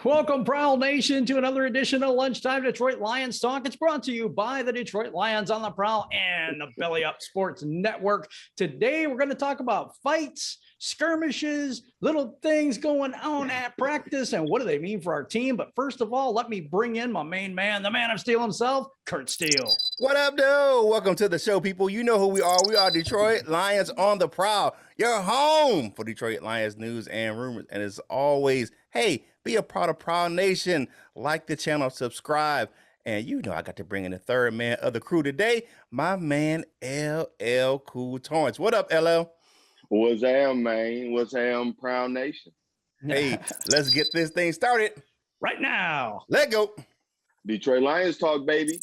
Welcome, Prowl Nation, to another edition of Lunchtime Detroit Lions Talk. It's brought to you by the Detroit Lions on the Prowl and the Belly Up Sports Network. Today, we're going to talk about fights, skirmishes, little things going on at practice, and what do they mean for our team. But first of all, let me bring in my main man, the man of steel himself, Curt Steele. What up, dude? Welcome to the show, people. You know who we are. We are Detroit Lions on the Prowl. Your home for Detroit Lions news and rumors. And as always, hey, be a part of Prowl Nation. Like the channel, subscribe. And you know I got to bring in the third man of the crew today, my man, LL Cool Tawrence. What up, LL? What's up, man? What's up, Prowl Nation? Hey, let's get this thing started. Right now. Let go. Detroit Lions talk, baby.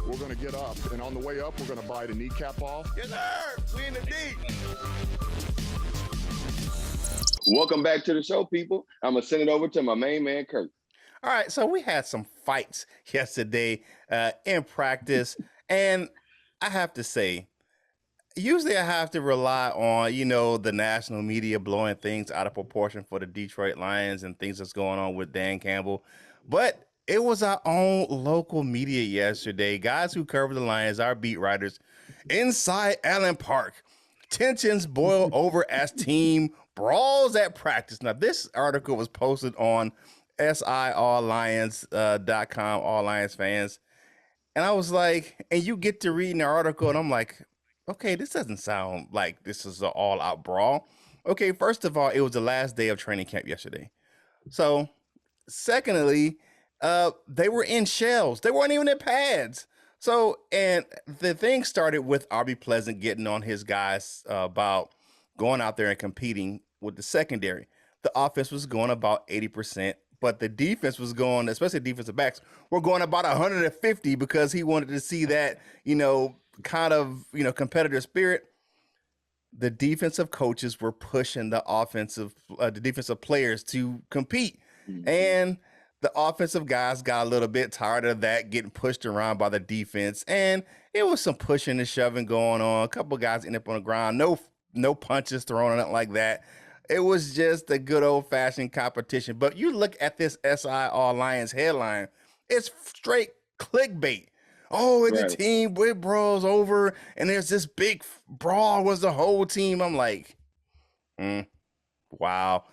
We're going to get up, and on the way up, we're going to bite a kneecap off. Yes, sir. We in the deep. Welcome back to the show, people. I'm going to send it over to my main man, Curt. All right, so we had some fights yesterday in practice, and I have to say, usually I have to rely on, the national media blowing things out of proportion for the Detroit Lions and things that's going on with Dan Campbell, but it was our own local media yesterday, guys who cover the Lions, our beat writers, inside Allen Park. Tensions boil over as team brawls at practice. Now, this article was posted on sialllions.com, All Lions fans. And I was like, and you get to reading the article, and I'm like, okay, this doesn't sound like this is an all-out brawl. Okay, first of all, it was the last day of training camp yesterday. So, secondly, they were in shells. They weren't even in pads. So, and the thing started with Arby Pleasant getting on his guys about going out there and competing with the secondary. The offense was going about 80%, but the defense was going, especially defensive backs, were going about 150 because he wanted to see that, kind of, competitive spirit. The defensive coaches were pushing the defensive players to compete. Mm-hmm. And the offensive guys got a little bit tired of that, getting pushed around by the defense. And it was some pushing and shoving going on. A couple of guys ended up on the ground. No punches thrown or nothing like that. It was just a good old-fashioned competition. But you look at this SI All Lions headline, it's straight clickbait. Oh, it's a team with brawls over, and there's this big brawl was the whole team. I'm like, wow.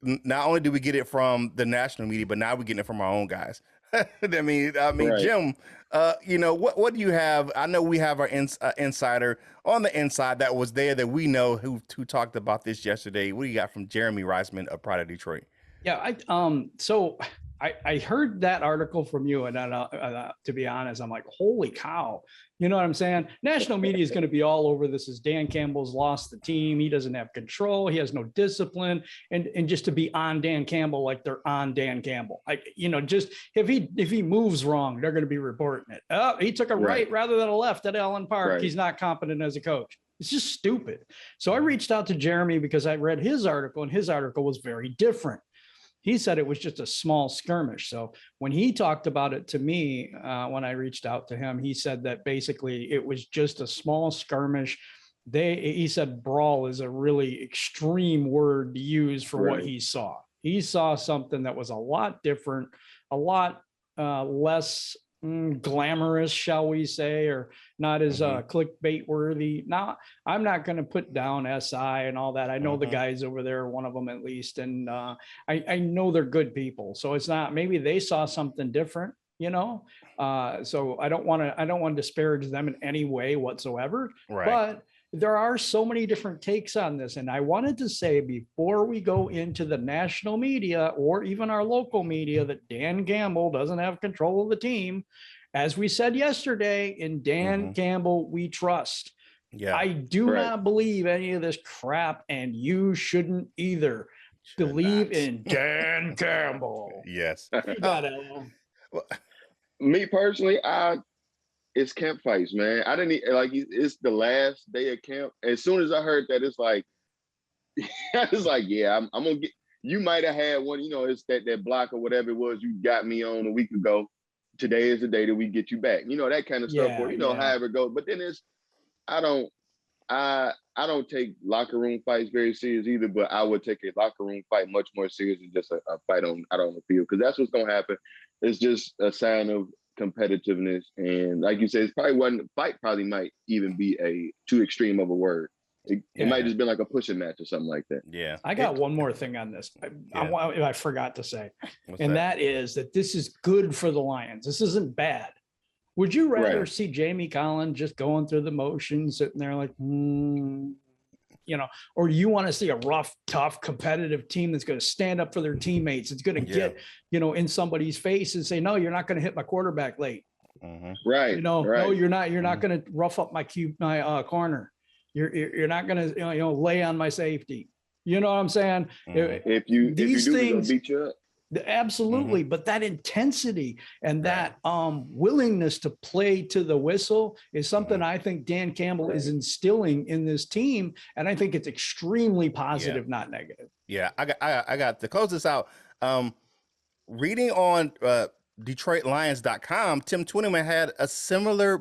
Not only do we get it from the national media, but now we're getting it from our own guys. I mean, right. Jim, what do you have? I know we have our insider on the inside that was there that we know who talked about this yesterday. What do you got from Jeremy Reisman of Pride of Detroit? Yeah, I heard that article from you, and to be honest, I'm like, holy cow. You know what I'm saying? National media is going to be all over this as Dan Campbell's lost the team. He doesn't have control. He has no discipline. And just to be on Dan Campbell like they're on Dan Campbell. Just if he moves wrong, they're going to be reporting it. Oh, he took a right rather than a left at Allen Park. Right. He's not competent as a coach. It's just stupid. So I reached out to Jeremy because I read his article, and his article was very different. He said it was just a small skirmish. So when he talked about it to me, when I reached out to him, he said that basically it was just a small skirmish. He said brawl is a really extreme word to use for what he saw. He saw something that was a lot different, a lot less glamorous, shall we say, or not as clickbait worthy. Now, I'm not going to put down SI and all that. I know the guys over there, one of them at least, and I know they're good people. So it's not, maybe they saw something different, so I don't want to disparage them in any way whatsoever. Right. But there are so many different takes on this. And I wanted to say before we go into the national media or even our local media that Dan Campbell doesn't have control of the team. As we said yesterday, in Dan Campbell, we trust. Yeah. I do not believe any of this crap, and you shouldn't either. Believe in Dan Campbell. Yes. You got it. Me personally, it's camp fights, man. I didn't it's the last day of camp. As soon as I heard that, it's like, yeah, I'm gonna get. You might have had one, it's that block or whatever it was you got me on a week ago. today is the day that we get you back. You know, that kind of stuff. Yeah, Or, you know, yeah. however it goes. But then I don't take locker room fights very serious either, but I would take a locker room fight much more serious than just a fight out on the field, because that's what's gonna happen. It's just a sign of competitiveness, and like you said, it's probably one fight. Probably might even be a too extreme of a word. It might just be like a pushing match or something like that. Yeah. I got one more thing on this. I forgot to say, What's and that is that this is good for the Lions. This isn't bad. Would you rather see Jamie Collins just going through the motions, sitting there like, you know, or you want to see a rough, tough, competitive team that's going to stand up for their teammates? It's going to get, you know, in somebody's face and say, no, you're not going to hit my quarterback late. Right. You know, right. no, you're not going to rough up my corner. You're not going to, you know, lay on my safety. You know what I'm saying? If you do, they're gonna beat you up. Absolutely. But that intensity and that willingness to play to the whistle is something I think Dan Campbell is instilling in this team. And I think it's extremely positive, not negative. Yeah. I got to close this out. Reading on DetroitLions.com, Tim Twentyman had a similar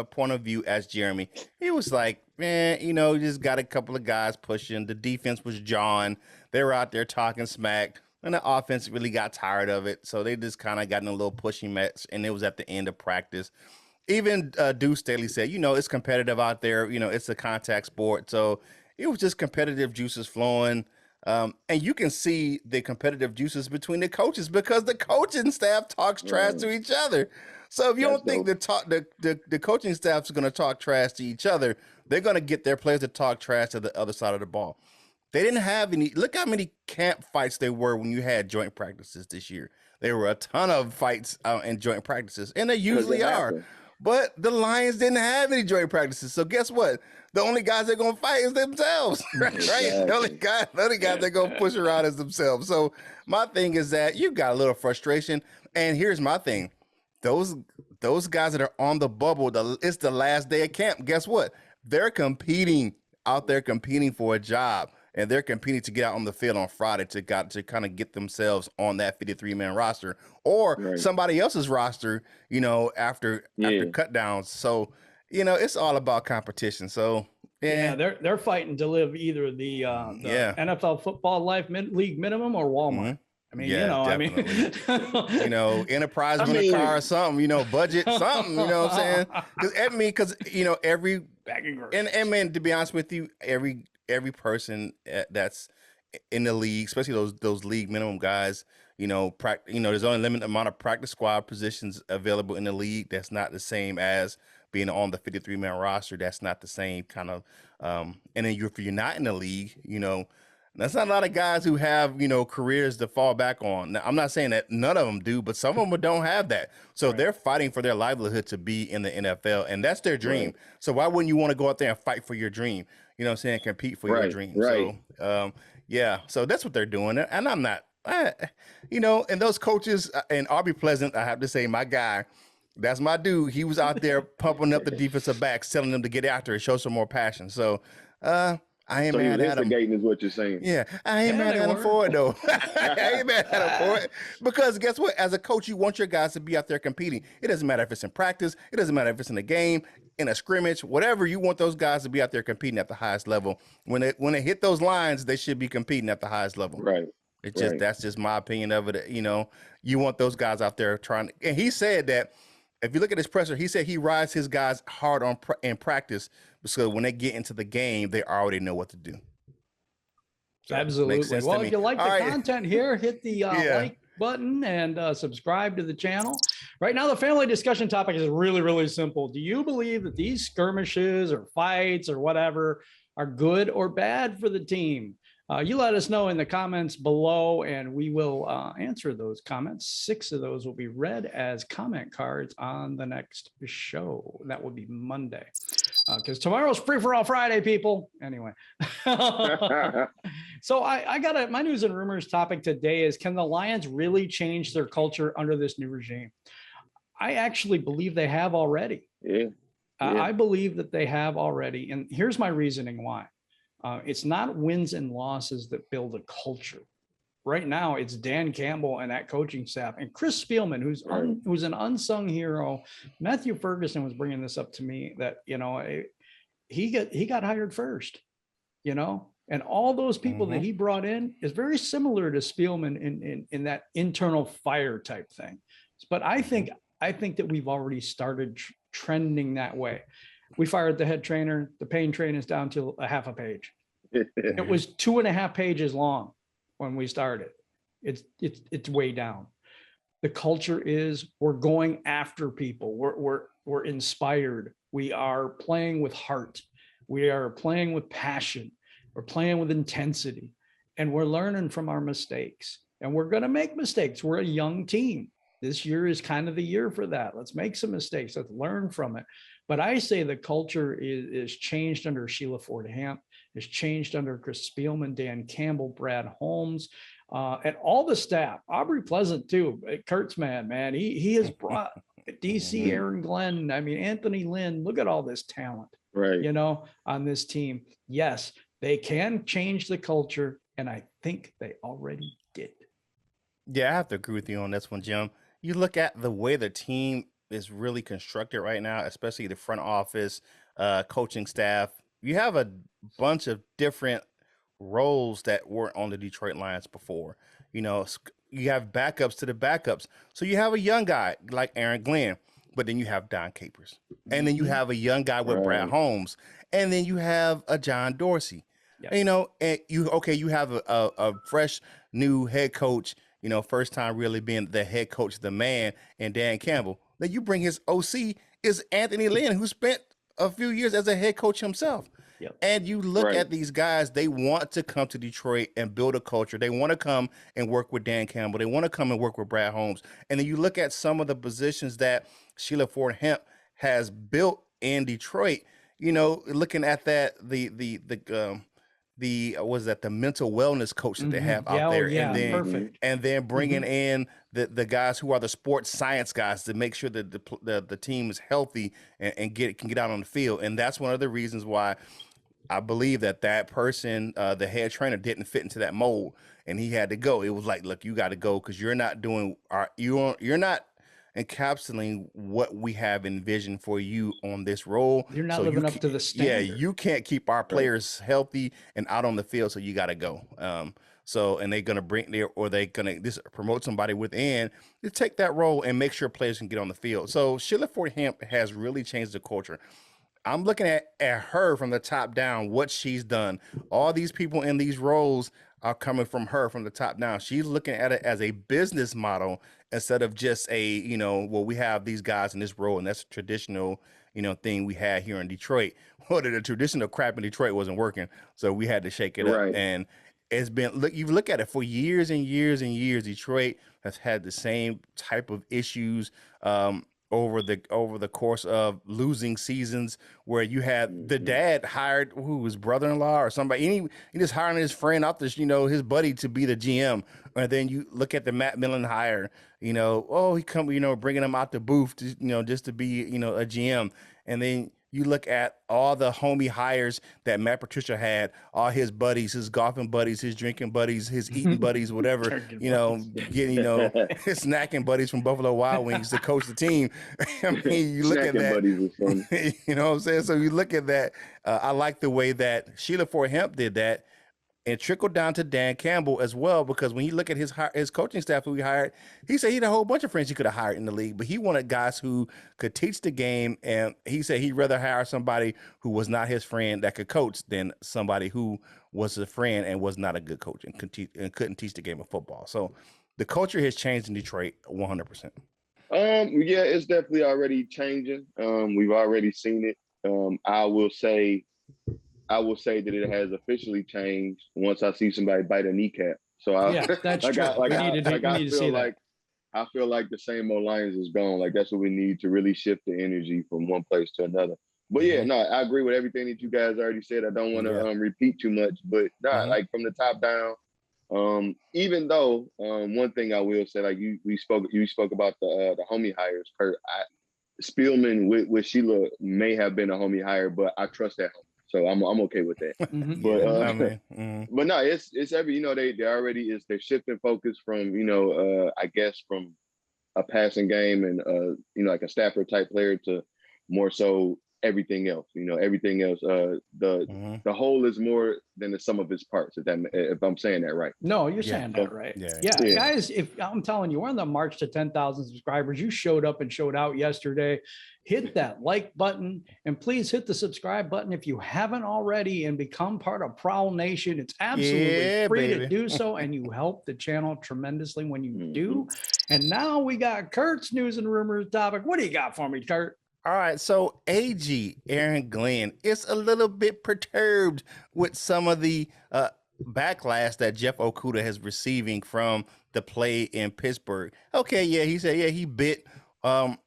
point of view as Jeremy. He was like, man, you know, you just got a couple of guys pushing. The defense was jawing. They were out there talking smack. And the offense really got tired of it. So they just kind of got in a little pushing match, and it was at the end of practice. Even Deuce Staley said, you know, it's competitive out there. You know, it's a contact sport. So it was just competitive juices flowing. And you can see the competitive juices between the coaches because the coaching staff talks trash to each other. So if you don't think the coaching staff is going to talk trash to each other, they're going to get their players to talk trash to the other side of the ball. They didn't have any. Look how many camp fights there were when you had joint practices this year. There were a ton of fights in joint practices, and they usually are. But the Lions didn't have any joint practices. So guess what? The only guys they're going to fight is themselves, right? The only guys they're going to push around is themselves. So my thing is that you got a little frustration. And here's my thing. Those guys that are on the bubble, it's the last day of camp. Guess what? They're competing out there, competing for a job. And they're competing to get out on the field on Friday to kind of get themselves on that 53-man roster or somebody else's roster, you know, after cut downs. So, you know, it's all about competition. So, they're fighting to live either the NFL football league minimum or Walmart. I mean, you know, definitely. You know, enterprise rent a car or something, you know, budget something, you know what I'm saying? Because you know, and man, to be honest with you, every person that's in the league, especially those league minimum guys, you know, there's only a limited amount of practice squad positions available in the league. That's not the same as being on the 53-man roster. That's not the same kind of, and then if you're not in the league, you know, that's not a lot of guys who have, you know, careers to fall back on. Now, I'm not saying that none of them do, but some of them don't have that. So they're fighting for their livelihood to be in the NFL, and that's their dream. So why wouldn't you want to go out there and fight for your dream? You know what I'm saying? Compete for your dream. So, so that's what they're doing. And I'm not, you know, and those coaches, and Aubrey Pleasant, I have to say, my guy, that's my dude. He was out there pumping up the defensive backs, telling them to get after it, show some more passion. So, I ain't mad at him. Is what you're saying. Yeah, I ain't mad at him for it, though. I ain't mad at him for it. Because guess what? As a coach, you want your guys to be out there competing. It doesn't matter if it's in practice. It doesn't matter if it's in a game, in a scrimmage, whatever. You want those guys to be out there competing at the highest level. When they hit those lines, they should be competing at the highest level. Right. It's just that's just my opinion of it. You know, you want those guys out there trying. And he said that if you look at his presser, he said he rides his guys hard in practice because when they get into the game, they already know what to do. So absolutely. Well, if you like the content here, hit the like button and subscribe to the channel. Right now, the family discussion topic is really, really simple. Do you believe that these skirmishes or fights or whatever are good or bad for the team? You let us know in the comments below, and we will answer those comments. 6 of those will be read as comment cards on the next show. That will be Monday, because tomorrow's free-for-all Friday, people. Anyway, so I got my news and rumors topic today is, can the Lions really change their culture under this new regime? I actually believe they have already. I believe that they have already, and here's my reasoning why. It's not wins and losses that build a culture. right now it's Dan Campbell and that coaching staff and Chris Spielman, who's an unsung hero. Matthew Ferguson was bringing this up to me that, he got hired first, and all those people that he brought in is very similar to Spielman in that internal fire type thing. But I think that we've already started trending that way. We fired the head trainer. The pain train is down to a half a page. It was 2.5 pages long when we started. It's way down. The culture is we're going after people. We're inspired. We are playing with heart. We are playing with passion. We're playing with intensity, and we're learning from our mistakes. And we're going to make mistakes. We're a young team. This year is kind of the year for that. Let's make some mistakes. Let's learn from it. But I say the culture is changed under Sheila Ford Hamp. It's changed under Chris Spielman, Dan Campbell, Brad Holmes, and all the staff. Aubrey Pleasant too. Curt's man. He has brought DC, Aaron Glenn. I mean, Anthony Lynn. Look at all this talent, right? On this team. Yes, they can change the culture, and I think they already did. Yeah, I have to agree with you on this one, Jim. You look at the way the team is really constructed right now, especially the front office, coaching staff. You have a bunch of different roles that weren't on the Detroit Lions before. You have backups to the backups. So you have a young guy like Aaron Glenn, but then you have Don Capers. And then you have a young guy with Brad Holmes. And then you have a John Dorsey. Yeah. And you have a fresh new head coach, first time really being the head coach, the man, and Dan Campbell. Then you bring his OC is Anthony Lynn, who spent a few years as a head coach himself. Yep. And you look at these guys, they want to come to Detroit and build a culture. They want to come and work with Dan Campbell. They want to come and work with Brad Holmes. And then you look at some of the positions that Sheila Ford Hamp has built in Detroit, looking at that, the mental wellness coach that they have out there. And then bringing in the guys who are the sports science guys to make sure that the team is healthy and can get out on the field. And that's one of the reasons why I believe that person, the head trainer, didn't fit into that mold, and he had to go. It was like, look, you got to go because you're not doing you're not encapsulating what we have envisioned for you on this role. You're not living up to the standard. Yeah, you can't keep our players healthy and out on the field, so you got to go. And they're gonna promote somebody within to take that role and make sure players can get on the field. So Sheila Ford Hamp has really changed the culture. I'm looking at her from the top down, what she's done. All these people in these roles are coming from her from the top down. She's looking at it as a business model instead of just we have these guys in this role, and that's a traditional, thing we had here in Detroit. Well, the traditional crap in Detroit wasn't working, so we had to shake it up. And it's been, you look at it for years and years and years. Detroit has had the same type of issues over the course of losing seasons, where you had the dad hired his brother-in-law or somebody, he just hiring his friend out this, his buddy to be the GM. And then you look at the Matt Millen hire, he come, bringing him out the booth to, just to be, a GM. And then you look at all the homie hires that Matt Patricia had, all his buddies, his golfing buddies, his drinking buddies, his eating buddies, whatever, getting, his snacking buddies from Buffalo Wild Wings to coach the team. I mean, you look at that, you know what I'm saying? So you look at that. I like the way that Sheila Ford Hamp did that, and trickled down to Dan Campbell as well, because when you look at his coaching staff who he hired, he said he had a whole bunch of friends he could have hired in the league, but he wanted guys who could teach the game, and he said he'd rather hire somebody who was not his friend that could coach than somebody who was a friend and was not a good coach and couldn't teach the game of football. So the culture has changed in Detroit 100%. Yeah, it's definitely already changing. We've already seen it. I will say that it has officially changed once I see somebody bite a kneecap. So that's true. I feel like the same old Lions is gone. Like, that's what we need to really shift the energy from one place to another. But I agree with everything that you guys already said. I don't want to repeat too much, but like from the top down. Even though one thing I will say, like you spoke about the homie hires, Kurt. Spielman with Sheila may have been a homie hire, but I trust that homie. So I'm okay with that. Mhm. But I mean, but no, it's every, you know, they're shifting focus from, you know, I guess from a passing game and you know, like a Stafford type player to more so everything else. You know, everything else. The whole is more than the sum of its parts. If I'm saying that right. No, you're Yeah. saying that right. Yeah. Yeah. Yeah. Guys, if I'm telling you, we're on the march to 10,000 subscribers. You showed up and showed out yesterday. Hit that like button and please hit the subscribe button if you haven't already and become part of Prowl Nation. It's absolutely free to do so, and you help the channel tremendously when you do. And now we got Curt's news and rumors topic. What do you got for me, Curt? All right, so AG Aaron Glenn is a little bit perturbed with some of the backlash that Jeff Okudah is receiving from the play in Pittsburgh. Okay, yeah, he said, yeah, he bit on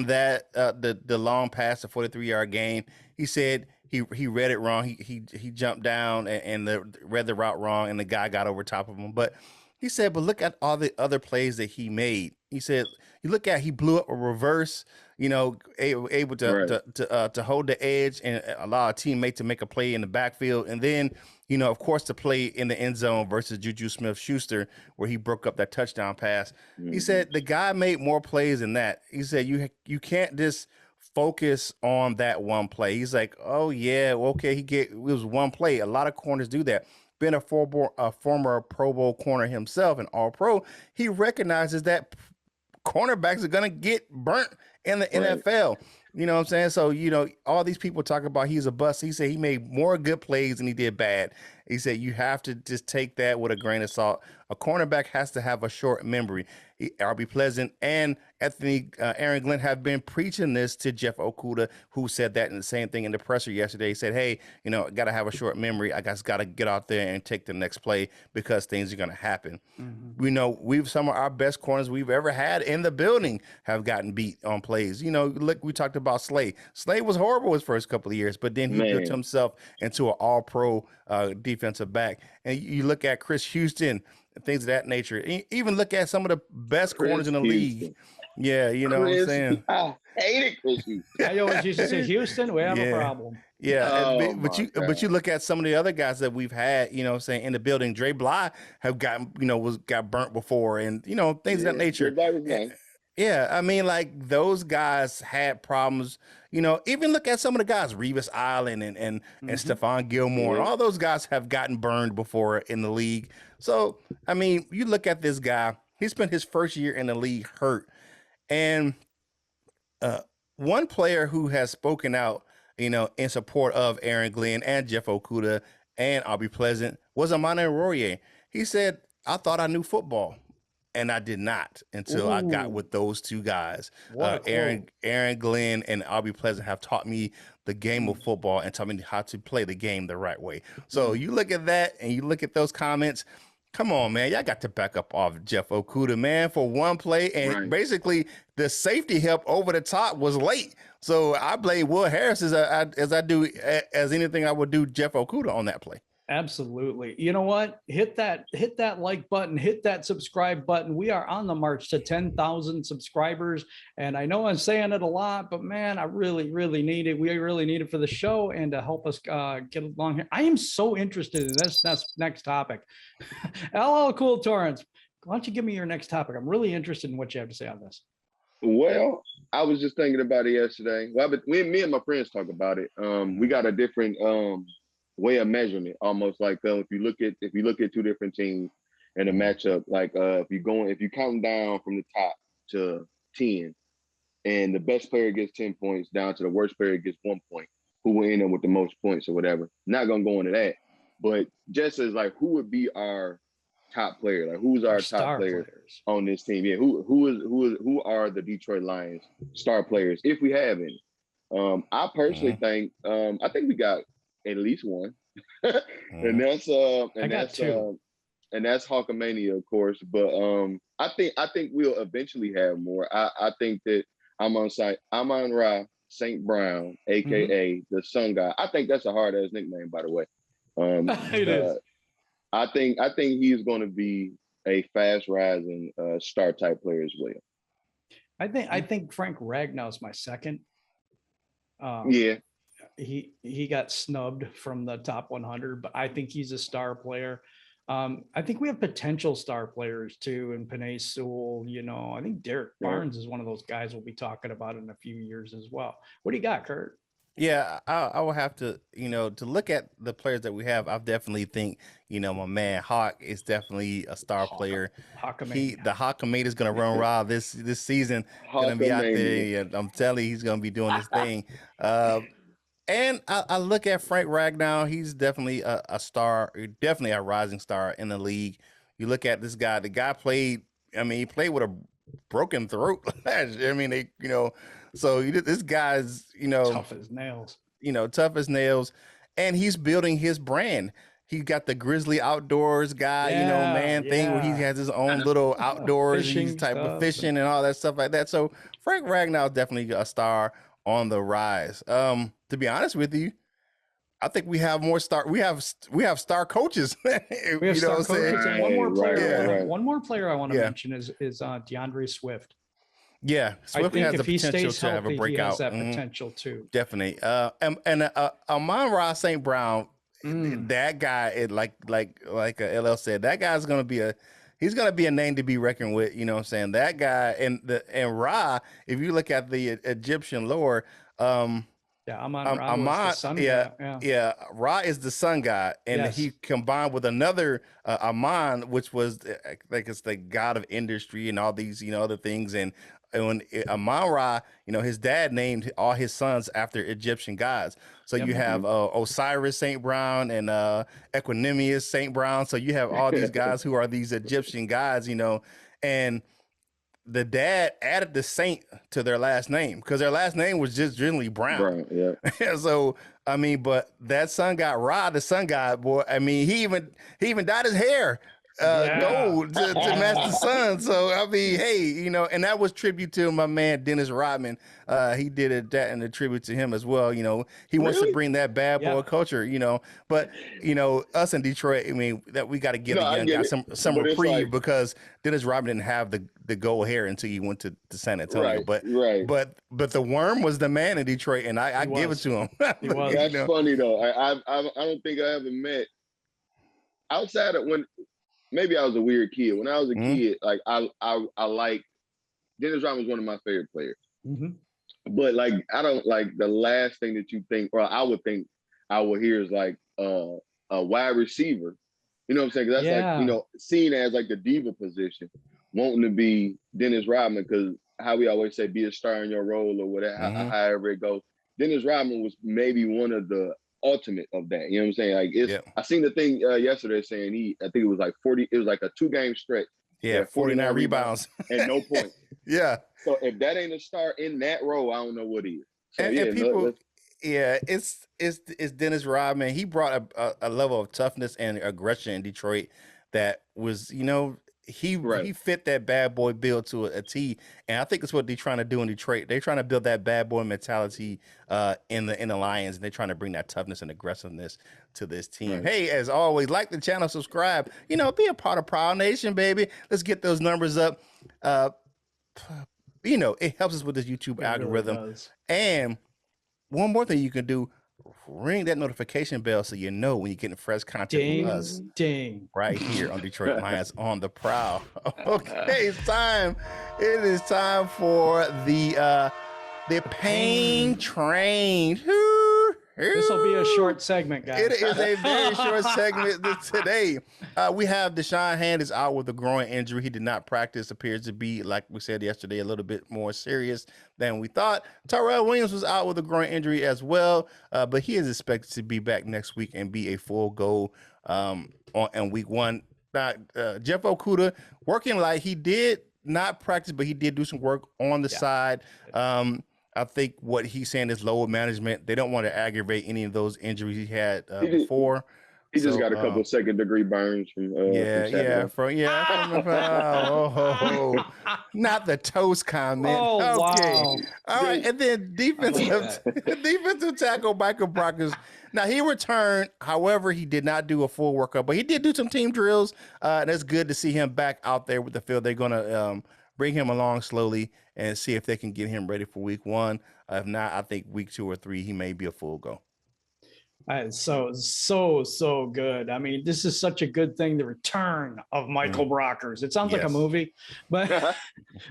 that the long pass, the 43-yard gain. He said he read it wrong. He jumped down and read the route wrong, and the guy got over top of him. But he said, but look at all the other plays that he made. He said, you look at, he blew up a reverse, you know, able to hold the edge and allow a teammate to make a play in the backfield. And then, you know, of course, the play in the end zone versus Juju Smith-Schuster, where he broke up that touchdown pass. He said the guy made more plays than that. He said, you can't just focus on that one play. He's like, oh yeah, okay, it was one play. A lot of corners do that. Been a former Pro Bowl corner himself, an All-Pro, he recognizes that cornerbacks are going to get burnt in the NFL. You know what I'm saying? So, you know, all these people talk about he's a bust. He said he made more good plays than he did bad. He said you have to just take that with a grain of salt. A cornerback has to have a short memory. RB Pleasant and Aaron Glenn have been preaching this to Jeff Okudah, who said that, and the same thing in the presser yesterday. He said, hey, you know, got to have a short memory. I got to get out there and take the next play because things are going to happen. We know some of our best corners we've ever had in the building have gotten beat on plays. You know, look, we talked about Slay. Slay was horrible his first couple of years, but then he built himself into an all-pro defensive back. And you look at Chris Houston, things of that nature. Even look at some of the best corners in the league. Yeah, you know what I'm saying? I hated Chris Houston. I always used to say, Houston, we have a problem. Yeah, but you look at some of the other guys that we've had, you know what I'm saying, in the building. Dre Bly have gotten, you know, got burnt before, and, you know, things of that nature. Yeah, I mean, like, those guys had problems. You know, even look at some of the guys, Revis Island and Stephon Gilmore, and all those guys have gotten burned before in the league. So, I mean, you look at this guy, he spent his first year in the league hurt. And one player who has spoken out, you know, in support of Aaron Glenn and Jeff Okudah and RB Pleasant was Amani Royer. He said, I thought I knew football. And I did not until I got with those two guys. Aaron Glenn and RB Pleasant have taught me the game of football and taught me how to play the game the right way. So you look at that and you look at those comments. Come on, man. Y'all got to back up off Jeff Okudah, man, for one play. And basically the safety help over the top was late. So I blame Will Harris as I do as anything I would do Jeff Okudah on that play. Absolutely. You know what? Hit that like button, hit that subscribe button. We are on the march to 10,000 subscribers. And I know I'm saying it a lot, but man, I really, really need it. We really need it for the show and to help us get along here. I am so interested in this next topic. LL Cool Tawrence, why don't you give me your next topic? I'm really interested in what you have to say on this. Well, I was just thinking about it yesterday. Well, but me and my friends talk about it. We got a different way of measuring it, almost like if you look at two different teams in a matchup, like if you count down from the top to 10, and the best player gets 10 points down to the worst player gets 1 point, who will end up with the most points or whatever. Not gonna go into that, but just as like who would be our top player, like who's our top player on this team? Yeah, who are the Detroit Lions star players if we have any? I personally think I think we got at least one, and that's Hulkamania, of course. But I think we'll eventually have more. I think that Amon-Ra St. Brown, aka the Sun God. I think that's a hard ass nickname, by the way. It is. I think he's going to be a fast rising star type player as well. I think Frank Ragnow's my second. he got snubbed from the top 100, but I think he's a star player. I think we have potential star players too, in Panay Sewell. I think Derek Barnes is one of those guys we'll be talking about in a few years as well. What do you got, Curt? Yeah, I will have to, to look at the players that we have. I definitely think, my man Hawk is definitely a star player. The Hawkamate is going to run wild this season. Going to be out there. And I'm telling you, he's going to be doing his thing. And I look at Frank Ragnow. He's definitely a star, definitely a rising star in the league. You look at this guy. The guy played. I mean, he played with a broken throat. I mean, so this guy's, tough as nails. Tough as nails, and he's building his brand. He got the Grizzly Outdoors guy, thing where he has his own little outdoors type of fishing and all that stuff like that. So Frank Ragnow is definitely a star on the rise. To be honest with you, I think we have more star. We have star coaches. We have star coaches. And one more player. Right. One more player I want to mention is DeAndre Swift. Yeah, Swift has the potential to have a breakout. He has that potential too. Definitely. And Amon-Ra St. Brown, that guy, like LL said, that guy's gonna be he's gonna be a name to be reckoned with. You know what I'm saying? That guy and Ra, if you look at the Egyptian lore, Amon-Ra was the sun guy. Ra is the sun god, and he combined with another Amon, which was like it's the god of industry and all these other things. And when Amon-Ra, his dad named all his sons after Egyptian gods. So you have Osiris St. Brown and Equanimous St. Brown. So you have all these guys who are these Egyptian gods, and the dad added the Saint to their last name because their last name was just generally Brown. Yeah. So but that sun god Ra, the sun god, boy. I mean, he even dyed his hair gold to match the sun. So hey, and that was tribute to my man Dennis Rodman. He did that in a tribute to him as well. He wants to bring that bad boy culture. But us in Detroit, that we got to give a young guy some reprieve because Dennis Rodman didn't have the gold hair until he went to San Antonio. But the Worm was the man in Detroit, and I give it to him. He was. That's funny though. I don't think I ever met outside of when. Maybe I was a weird kid. When I was a kid, like I like Dennis Rodman was one of my favorite players. But like I don't like the last thing that you think, or I would think I would hear is like a wide receiver. You know what I'm saying? 'Cause that's like seen as like the diva position, wanting to be Dennis Rodman because how we always say be a star in your role or whatever, however it goes. Dennis Rodman was maybe one of the ultimate of that. You know what I'm saying? Like I seen the thing yesterday saying I think it was like 40, it was like a 2-game stretch. Yeah, 49 rebounds. And no points. Yeah. So if that ain't a star in that role, I don't know what is. So and people, it's Dennis Rodman. He brought a level of toughness and aggression in Detroit that was, he fit that bad boy build to a T, and I think that's what they're trying to do in Detroit. They're trying to build that bad boy mentality in the Lions, and they're trying to bring that toughness and aggressiveness to this team. Right. Hey, as always, like the channel, subscribe. Be a part of Prowl Nation, baby. Let's get those numbers up. It helps us with this YouTube algorithm. Really does. And one more thing you can do. Ring that notification bell so you know when you're getting fresh content from us. Right here on Detroit Lions on the Prowl. Okay, it's time. It is time for the pain train. This will be a short segment, guys. It is a very short segment today. We have Deshaun Hand is out with a groin injury. He did not practice. Appears to be, like we said yesterday, a little bit more serious than we thought. Tyrell Williams was out with a groin injury as well, but he is expected to be back next week and be a full go in week 1. Jeff Okudah working like he did not practice, but he did do some work on the side. I think what he's saying is lower management. They don't want to aggravate any of those injuries he had before. He just got a couple of second-degree burns from not the toast comment. Oh, okay. Wow. All right, and then defensive tackle Michael Brockers. Now he returned, however, he did not do a full workup, but he did do some team drills. And it's good to see him back out there with the field. They're gonna bring him along slowly and see if they can get him ready for week 1. If not, I think week 2 or 3 he may be a full go. So good. I mean, this is such a good thing. The return of Michael Brockers. It sounds like a movie, but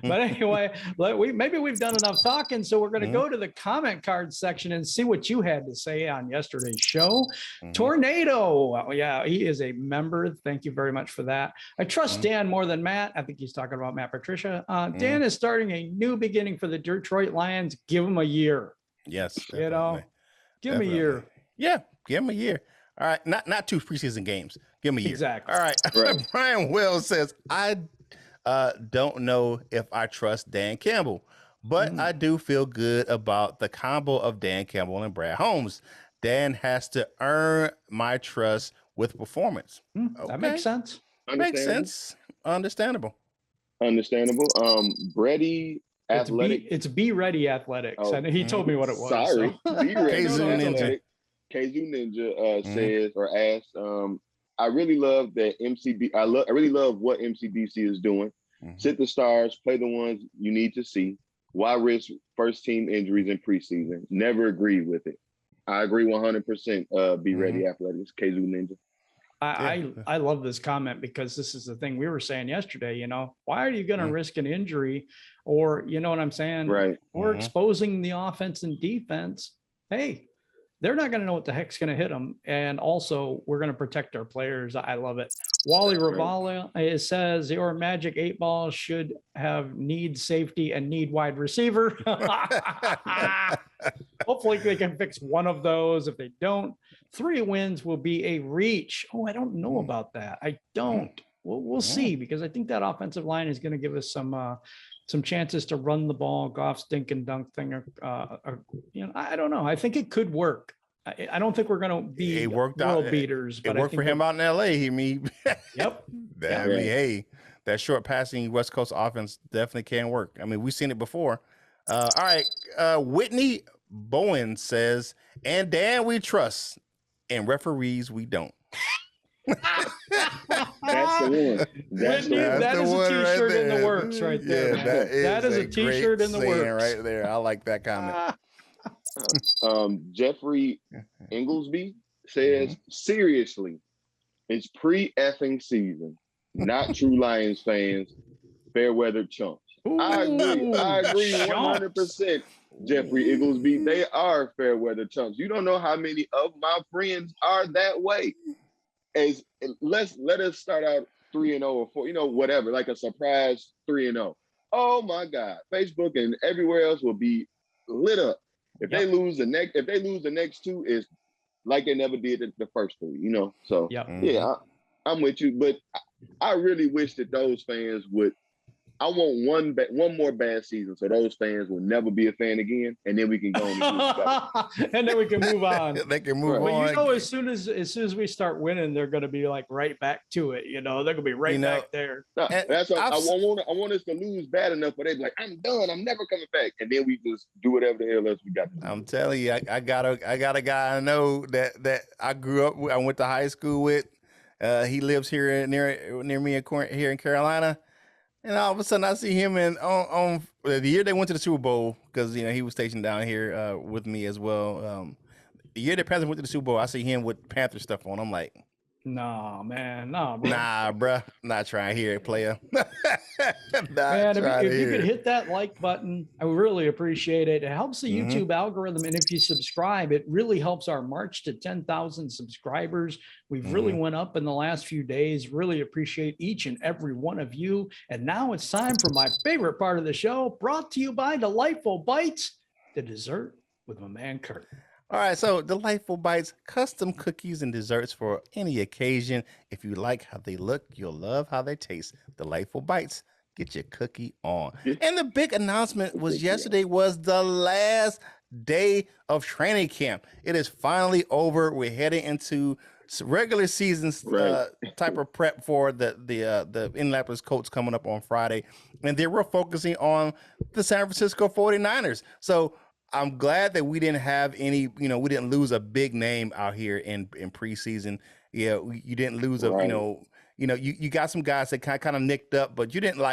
but anyway, maybe we've done enough talking. So we're going to go to the comment card section and see what you had to say on yesterday's show. Tornado. Yeah, he is a member. Thank you very much for that. I trust Dan more than Matt. I think he's talking about Matt Patricia. Dan is starting a new beginning for the Detroit Lions. Give him a year. Yes, definitely. You know, give him a year. Yeah, give him a year. All right, not 2 preseason games. Give him a year. Exactly. All right. Brian Wells says, I don't know if I trust Dan Campbell, but I do feel good about the combo of Dan Campbell and Brad Holmes. Dan has to earn my trust with performance. That makes sense. Makes sense. Understandable. Brady Athletic. It's Be Ready Athletics. Oh, and he told me what it was. Sorry. So. Be Ready Kazoo Ninja. Kazoo Ninja says or asked, I really love that MCB. I really love what MCDC is doing. Sit the stars, play the ones you need to see. Why risk first team injuries in preseason? Never agree with it. I agree 100%. Be Ready Athletics, Kazoo Ninja. I love this comment because this is the thing we were saying yesterday. You know, why are you going to risk an injury, or you know what I'm saying? Right. Or exposing the offense and defense. Hey, they're not going to know what the heck's going to hit them. And also, we're going to protect our players. I love it. Wally Ravala, it says your Magic 8 Ball should have need safety and need wide receiver. Hopefully, they can fix one of those. If they don't, 3 wins will be a reach. Oh, I don't know about that. I don't. We'll see, because I think that offensive line is going to give us some chances to run the ball. Goff's dink and dunk thing. You know, I don't know. I think it could work. I don't think we're going to be world beaters. But it worked for him out in LA. Yep. Hey, that short passing West Coast offense definitely can work. I mean, we've seen it before. All right. Whitney Bowen says, and Dan we trust, and referees we don't. That's the one. That is a t-shirt in the works right there. Yeah, that is a t-shirt in the works right there. I like that comment. Jeffrey Inglesby says, seriously, it's pre-effing season, not true Lions fans, fair weather chumps. I agree 100%. Jeffrey Inglesby, they are fair weather chumps. You don't know how many of my friends are that way. Let us start out 3-0 or 4, whatever, like a surprise 3-0. Oh my God, Facebook and everywhere else will be lit up. If they lose the next 2, it's like they never did the first 3, So yeah, I'm with you, but I really wish that those fans would. I want one more bad season, so those fans will never be a fan again, and then we can go on and then we can move on. They can move on. But as soon as we start winning, they're going to be like right back to it. They're going to be right back there. No, that's what I want us to lose bad enough, but they're like, I'm done. I'm never coming back, and then we just do whatever the hell else we got to do. I'm telling you, I got a guy I know that I grew up with. I went to high school with. He lives here near me here in Carolina. And all of a sudden, I see him on the year they went to the Super Bowl, because he was stationed down here with me as well. The year the Panthers went to the Super Bowl, I see him with Panther stuff on. I'm like, nah, man, nah, bro. Nah, bro, not trying to hear it, player. Man, if you could hit that like button, I would really appreciate it. It helps the YouTube algorithm, and if you subscribe, it really helps our march to 10,000 subscribers. We've really went up in the last few days. Really appreciate each and every one of you. And now it's time for my favorite part of the show, brought to you by Delightful Bites, the dessert with my man Curt. All right, so Delightful Bites, custom cookies and desserts for any occasion. If you like how they look, you'll love how they taste. Delightful Bites, get your cookie on. And the big announcement was yesterday was the last day of training camp. It is finally over. We're heading into regular season type of prep for the Indianapolis Colts coming up on Friday. And then we're focusing on the San Francisco 49ers. So I'm glad that we didn't have any, we didn't lose a big name out here in preseason. Yeah, you didn't lose you got some guys that kind of nicked up, but you didn't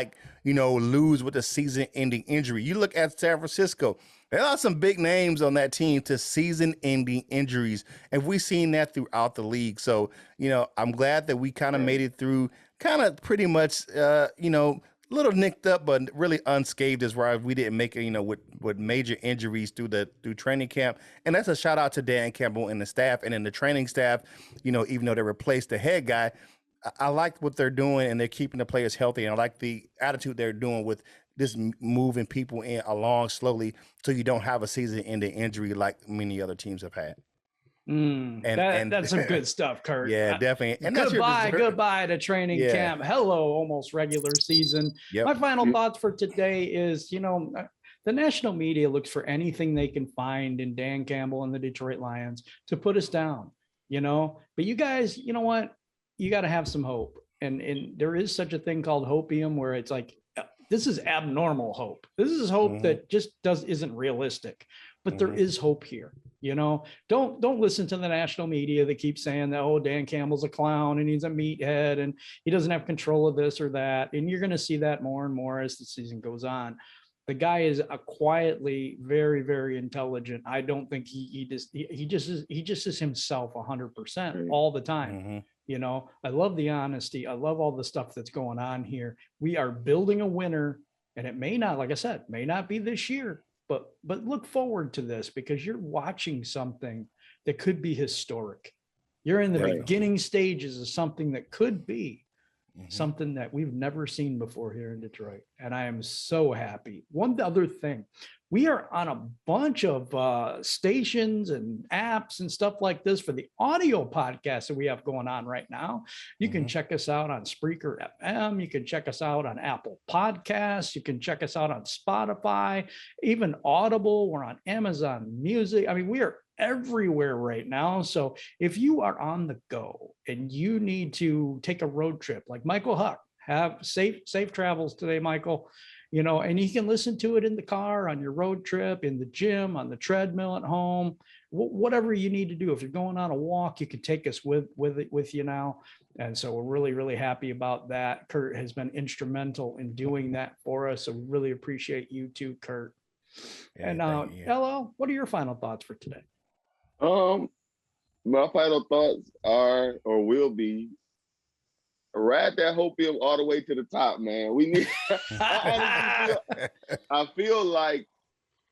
lose with a season-ending injury. You look at San Francisco, There are some big names on that team to season-ending injuries, and we've seen that throughout the league. So, I'm glad that we kind of made it through, kind of pretty much, a little nicked up, but really unscathed as far as we didn't make it, with major injuries through training camp. And that's a shout out to Dan Campbell and the staff, and then the training staff. Even though they replaced the head guy, I like what they're doing, and they're keeping the players healthy. And I like the attitude they're doing with this moving people along slowly, so you don't have a season-ending injury like many other teams have had. That's some good stuff, Curt. Yeah, definitely. And goodbye to training camp. Hello, almost regular season. Yep. My final thoughts for today is, the national media looks for anything they can find in Dan Campbell and the Detroit Lions to put us down, but you guys, you know what? You got to have some hope. And there is such a thing called hopium, where it's like, this is abnormal hope. This is hope that just isn't realistic, but there is hope here. Don't listen to the national media that keeps saying that, oh, Dan Campbell's a clown and he's a meathead and he doesn't have control of this or that. And you're going to see that more and more as the season goes on. The guy is a quietly very, very intelligent. I don't think he just is himself 100% all the time. I love the honesty. I love all the stuff that's going on here. We are building a winner, and it may not, like I said, may not be this year, but look forward to this, because you're watching something that could be historic. You're in the beginning stages of something that could be something that we've never seen before here in Detroit. And I am so happy. One other thing, we are on a bunch of stations and apps and stuff like this for the audio podcast that we have going on right now. You can check us out on Spreaker FM. You can check us out on Apple Podcasts. You can check us out on Spotify, even Audible. We're on Amazon Music. I mean, we are everywhere right now. So if you are on the go and you need to take a road trip like Michael Huck, have safe travels today, Michael, and you can listen to it in the car, on your road trip, in the gym, on the treadmill at home, whatever you need to do. If you're going on a walk, you can take us with you now. And so we're really, really happy about that. Curt has been instrumental in doing that for us. So we really appreciate you too, Curt. Yeah, and LL, what are your final thoughts for today? My final thoughts are, or will be, ride that hopium all the way to the top, man. We need. I feel like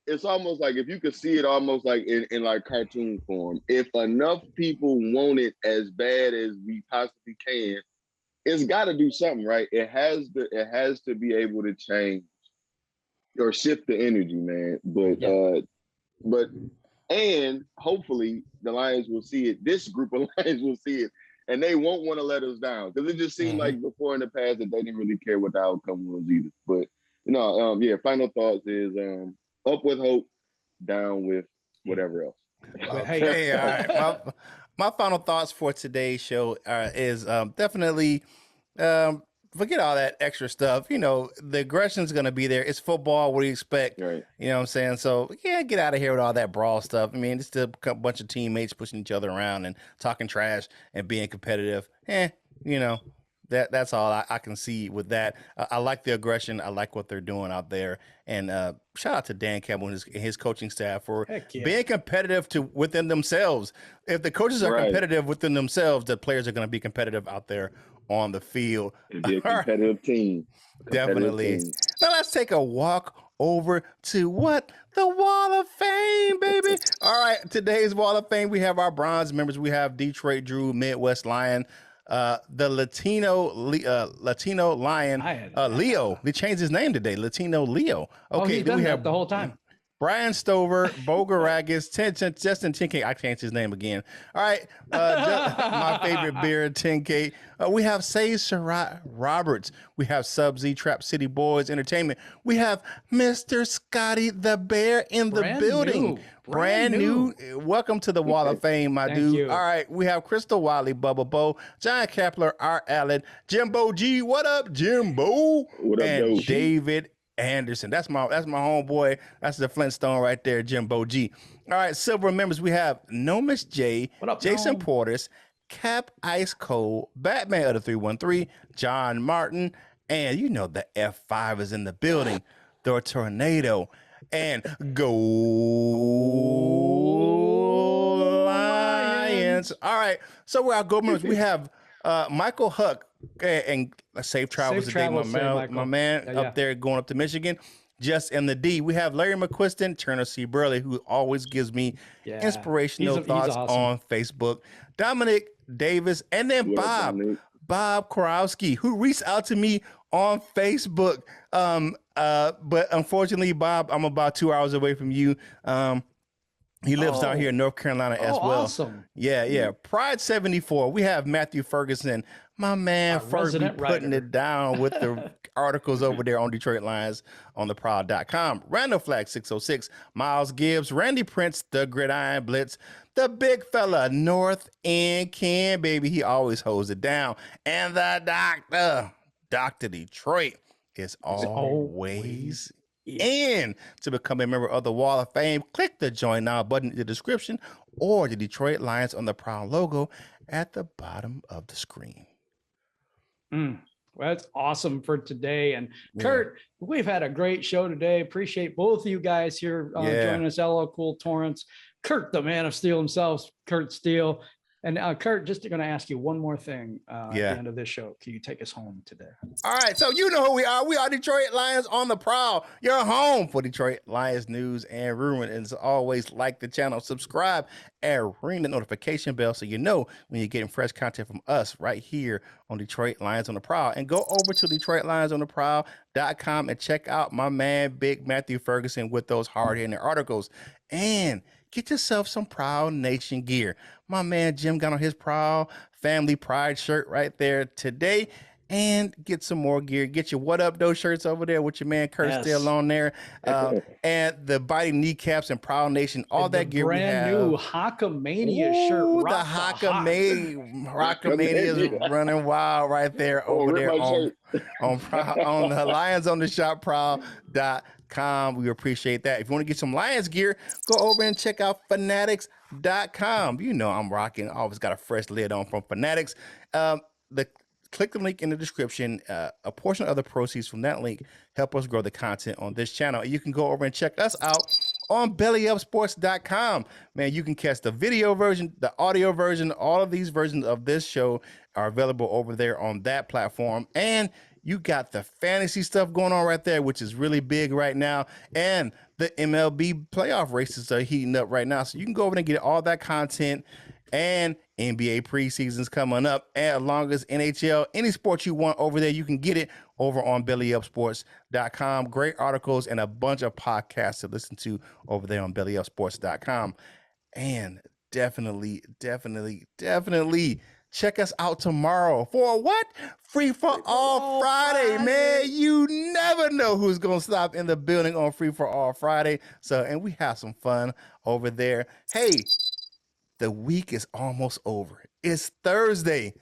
it's almost like, if you could see it almost like in like cartoon form. If enough people want it as bad as we possibly can, it's got to do something, right? It has to be able to change or shift the energy, man. But and hopefully the Lions will see it. This group of Lions will see it, and they won't want to let us down, because it just seemed like before in the past that they didn't really care what the outcome was either. But final thoughts is up with hope, down with whatever else. Hey, all right. My final thoughts for today's show is definitely forget all that extra stuff. The aggression's going to be there. It's football. What do you expect? Right. You know what I'm saying? So, get out of here with all that brawl stuff. I mean, it's just a bunch of teammates pushing each other around and talking trash and being competitive. That's all I can see with that. I like the aggression. I like what they're doing out there. And shout out to Dan Campbell and his coaching staff for being competitive within themselves. If the coaches are competitive within themselves, the players are going to be competitive out there on the field. It'd be a competitive team. Definitely. Now let's take a walk over to the Wall of Fame, baby. All right, today's Wall of Fame, we have our bronze members. We have Detroit Drew, Midwest Lion, the Latino Lion, Leo. They changed his name today, Latino Leo. Okay, he's done that the whole time. Brian Stover, Bogaragis, Justin 10K. I changed his name again. All right. My favorite beer, 10K. We have Say Surratt Roberts. We have Sub-Z, Trap City Boys Entertainment. We have Mr. Scotty the Bear in the building. Brand new. Welcome to the Wall of Fame, my dude. You. All right. We have Crystal Wiley, Bubba Bo, John Kepler, Art Allen, Jimbo G. What up, Jimbo? What up, and David Anderson. That's my homeboy. That's the Flintstone right there, Jimbo G. All right, silver members, we have Nomis J, Jason Portis, Cap Ice Cold, Batman of the 313, John Martin, and the F5 is in the building, the Tornado. and go Lions. All right. So we're our go members. We have Michael Huck and safe travels today, my man up there going up to Michigan. Just in the D. We have Larry McQuiston, Turner C. Burley, who always gives me inspirational thoughts on Facebook. Dominic Davis, and then Bob Korowski, who reached out to me on Facebook. But unfortunately, Bob, I'm about 2 hours away from you. He lives down here in North Carolina as well. Awesome. Yeah. Pride 74. We have Matthew Ferguson, my man, Fergie putting it down with the articles over there on Detroit Lions on the Prowl.com. Randall Flag 606, Miles Gibbs, Randy Prince, the Gridiron Blitz, the big fella, North End Ken, baby. He always holds it down. And the Dr. Detroit is always in. To become a member of the Wall of Fame, click the Join Now button in the description or the Detroit Lions on the Prowl logo at the bottom of the screen. Well, that's awesome for today. And Curt, we've had a great show today. Appreciate both of you guys here joining us. LL Cool Tawrence, Curt, the man of steel himself, Curt Steele. And Curt, just going to ask you one more thing at the end of this show. Can you take us home today? All right. So you know who we are. We are Detroit Lions on the Prowl. Your home for Detroit Lions news and rumors. And as always, like the channel, subscribe, and ring the notification bell so you know when you're getting fresh content from us right here on Detroit Lions on the Prowl. And go over to DetroitLionsOnTheProwl.com and check out my man, Big Matthew Ferguson, with those hard-hitting articles. And get yourself some Prowl Nation gear. My man Jim got on his Prowl Family Pride shirt right there today. And get some more gear. Get your What Up Though shirts over there with your man Curt still on there. And the Biting Kneecaps and Prowl Nation, all that gear we have. Brand new Hockamania shirt. The Hockamania is running wild right there over there on the Lions on the Shop Prowl.com. We appreciate that. If you want to get some Lions gear, go over and check out Fanatics.com. You know I'm rocking. Always got a fresh lid on from Fanatics. Click the link in the description. A portion of the proceeds from that link help us grow the content on this channel. You can go over and check us out on bellyupsports.com. Man, you can catch the video version, the audio version. All of these versions of this show are available over there on that platform. And you got the fantasy stuff going on right there, which is really big right now. And the MLB playoff races are heating up right now. So you can go over and get all that content, and NBA preseason's coming up, and along as NHL, any sport you want over there, you can get it over on bellyupsports.com. Great articles and a bunch of podcasts to listen to over there on bellyupsports.com. And definitely check us out tomorrow for what? Free for All Friday, man. You never know who's going to stop in the building on Free for All Friday. So, and we have some fun over there. Hey, the week is almost over. It's Thursday.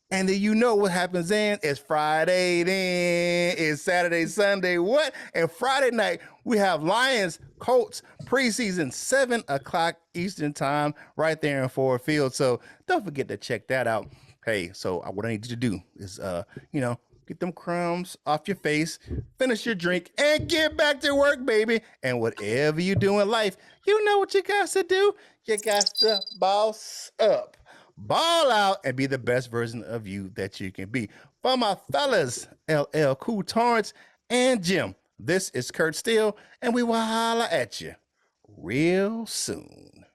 And then you know what happens then. It's Friday then. It's Saturday, Sunday. What? And Friday night, we have Lions, Colts, preseason, 7 o'clock Eastern time, right there in Ford Field. So don't forget to check that out. Hey, so what I need you to do is, get them crumbs off your face, finish your drink, and get back to work, baby. And whatever you do in life, you know what you got to do. You got to boss up, ball out, and be the best version of you that you can be. For my fellas, LL Cool Tawrence and Jim, this is Curt Steele, and we will holler at you real soon.